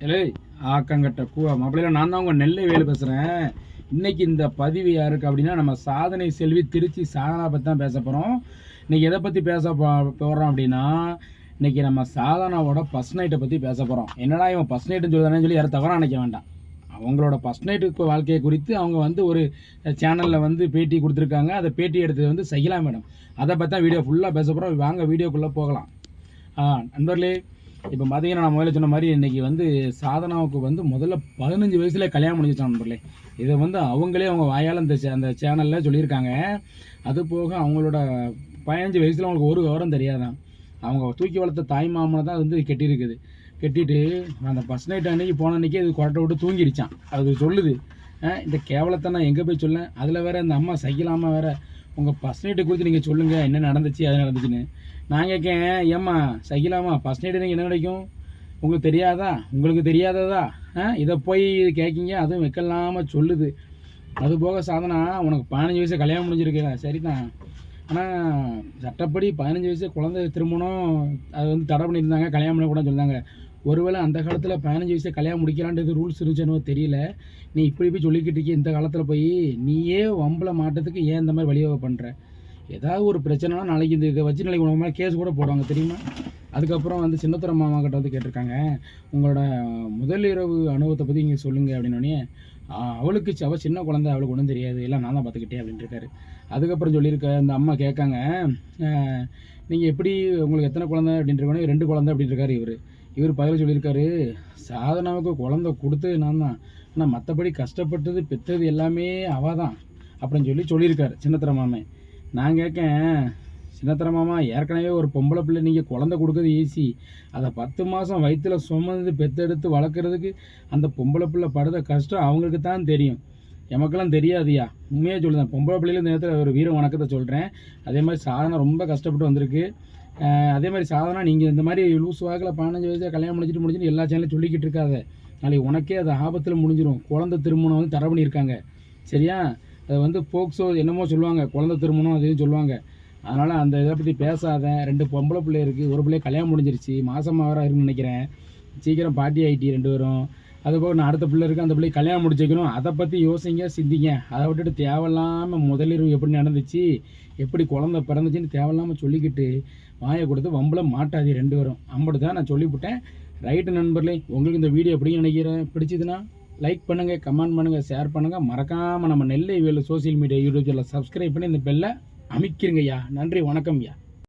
ஏலே ஆக்கங்கட்ட கூவா மாப்பிள்ளையில நான் தான் உங்கள் நெல்லை வேலு பேசுகிறேன். இன்னைக்கு இந்த பதிவு யாருக்கு அப்படின்னா, நம்ம சாதனை செல்வி திருச்சி சாதனா பற்றி தான் பேச போகிறோம். இன்றைக்கி எதை பற்றி பேச போகிறோம் அப்படின்னா, இன்றைக்கி நம்ம சாதனாவோட ஃபஸ்ட் நைட்டை பற்றி பேச போகிறோம். என்னடா இவன் ஃபஸ்ட் நைட்டுன்னு சொல்லுதானேன்னு சொல்லி யாரும் தவறாக நினைக்க வேண்டாம். அவங்களோட ஃபஸ்ட் நைட்டுக்கு வாழ்க்கையை குறித்து அவங்க வந்து ஒரு சேனலில் வந்து பேட்டி கொடுத்துருக்காங்க. அதை பேட்டி எடுத்தது வந்து சகிலா மேடம். அதை பற்றி தான் வீடியோ ஃபுல்லாக பேச போகிறோம். வாங்க வீடியோக்குள்ளே போகலாம். நண்பர்களே, இப்போ பார்த்தீங்கன்னா நான் முதல்ல சொன்ன மாதிரி இன்றைக்கி வந்து சாதனாவுக்கு வந்து முதல்ல 15 வயசுல கல்யாணம் முடிஞ்சிச்சான் நண்பர்களே. இதை வந்து அவங்களே அவங்க வாயால் அந்த சேனலில் சொல்லியிருக்காங்க. அது போக அவங்களோட 15 வயசில் அவங்களுக்கு ஒரு விவரம் தெரியாதான். அவங்க தூக்கி வளர்த்த தாய் மாமனை தான் வந்து கெட்டியிருக்குது. கெட்டிட்டு அந்த ஃபஸ்ட் நைட் அன்றைக்கி போன அன்றைக்கி அது கொரட்டை விட்டு தூங்கிடுச்சான். அது சொல்லுது. இந்த கேவலத்தை நான் எங்கே போய் சொல்லேன். அதில் வேறு இந்த அம்மா சகிலாமல் வேறு உங்கள் ஃபஸ்ட் நைட்டை குறித்து நீங்கள் சொல்லுங்கள், என்ன நடந்துச்சு அது நடந்துச்சுன்னு. நான் கேட்கேன், ஏம்மா சகிலாமா ஃபஸ்ட் நைட்டு நீங்கள் என்ன கிடைக்கும் உங்களுக்கு தெரியாதா, உங்களுக்கு தெரியாததா? இதை போய் கேட்கிங்க, அதுவும் வைக்கலாமல் சொல்லுது. அது போக சாதனா உனக்கு 15 வயசு கல்யாணம் முடிஞ்சிருக்கா சரி தான். ஆனால் சட்டப்படி 15 வயசு குழந்தை திருமணம் அது வந்து தடை பண்ணியிருந்தாங்க, கல்யாணம் பண்ணக்கூடாதுன்னு சொன்னாங்க. ஒருவேளை அந்த காலத்தில் 15 வயசு கல்யாணம் முடிக்கலான்றது ரூல்ஸ் இருந்துச்சுன்னு தெரியல. நீ இப்படி போய் சொல்லிக்கிட்டு இருக்கி, இந்த காலத்தில் போய் நீயே வம்பளை மாட்டத்துக்கு ஏன் இந்த மாதிரி வழிவகை பண்ணுற? ஏதாவது ஒரு பிரச்சனைனா நாளைக்கு இதை வச்சு நாளைக்கு உனக்கு மேலே கேஸ் கூட போடுவாங்க தெரியுமா? அதுக்கப்புறம் வந்து சின்னத்துறை மாமா கிட்ட வந்து கேட்டிருக்காங்க, உங்களோட முதல் இரவு அனுபவத்தை பற்றி நீங்கள் சொல்லுங்கள் அப்படின்னோடனே, அவளுக்கு அவள் சின்ன குழந்தை, அவளுக்கு ஒன்றும் தெரியாது, எல்லாம் நான் தான் பார்த்துக்கிட்டேன் அப்படின்ட்டு இருக்காரு. அதுக்கப்புறம் சொல்லியிருக்க இந்த அம்மா கேட்காங்க, நீங்கள் எப்படி உங்களுக்கு எத்தனை குழந்தை அப்படின்ட்டு 2 குழந்தை அப்படின்னு இருக்காரு. இவர் பதில் சொல்லியிருக்காரு, சாதனாவுக்கு குழந்தை கொடுத்தது நான் தான், ஆனால் மற்றபடி கஷ்டப்பட்டது பெற்றது எல்லாமே அவள் தான் அப்படின்னு சொல்லியிருக்காரு சின்னத்துறை மாமே. நான் கேட்கேன், சின்னத்துறை மாமா ஏற்கனவே ஒரு பொம்பளை பிள்ளை நீங்கள் குழந்தை கொடுக்குறது ஈஸி, அதை 10 மாதம் வயிற்றில் சுமந்து பெற்றெடுத்து வளர்க்குறதுக்கு அந்த பொம்பளை பிள்ளை படுற கஷ்டம் அவங்களுக்கு தான் தெரியும், எமக்கெல்லாம் தெரியாதுயா. உண்மையாக சொல்லுதேன், பொம்பளை பிள்ளையில இந்த நேரத்தில் ஒரு வீர வணக்கத்தை சொல்கிறேன். அதே மாதிரி சாதனை ரொம்ப கஷ்டப்பட்டு வந்திருக்கு. அதே மாதிரி சாதனா நீங்கள் இந்த மாதிரி லூஸ் வாக்கில் 15 வயசில் கல்யாணம் முடிச்சுட்டு எல்லா சேனலும் சொல்லிக்கிட்டு இருக்காத. நாளைக்கு உனக்கே அது ஆபத்தில் முடிஞ்சிடும். குழந்தை திருமணம் வந்து தடை பண்ணியிருக்காங்க சரியா? அது வந்து போக்சோ என்னமோ சொல்லுவாங்க, குழந்தை திருமணம் அதையும் சொல்லுவாங்க. அதனால் அந்த இதை பற்றி பேசாத. 2 பொம்பளை பிள்ளை இருக்குது, ஒரு பிள்ளைய கல்யாணம் முடிஞ்சிருச்சு, மாதமாக வேறு இருக்குன்னு நினைக்கிறேன். சீக்கிரம் பாட்டி ஆகிட்டி 2 பேரும். அதுபோக நான் அடுத்த பிள்ளை இருக்குது, அந்த பிள்ளை கல்யாணம் முடிச்சிக்கணும். அதை பற்றி யோசிங்க, சிந்திங்க. அதை விட்டுட்டு தேவையில்லாமல் முதலிரவு எப்படி நடந்துச்சு, எப்படி குழந்தை பிறந்துச்சின்னு தேவையில்லாமல் சொல்லிக்கிட்டு வாயை கொடுத்து வம்பளை மாட்டாது 2 பேரும். அம்பட்டு தான் நான் சொல்லிவிட்டேன். ரைட்டு நண்பர்களே, உங்களுக்கு இந்த வீடியோ எப்படி நினைக்கிறேன், பிடிச்சதுன்னா லைக் பண்ணுங்கள், கமெண்ட் பண்ணுங்கள், ஷேர் பண்ணுங்கள். மறக்காமல் நம்ம நெல்லை வேலு சோசியல் மீடியா யூடியூப் சேனலை சப்ஸ்கிரைப் பண்ணி இந்த பெல்லை அமைக்கிறங்கய்யா. நன்றி, வணக்கம்யா.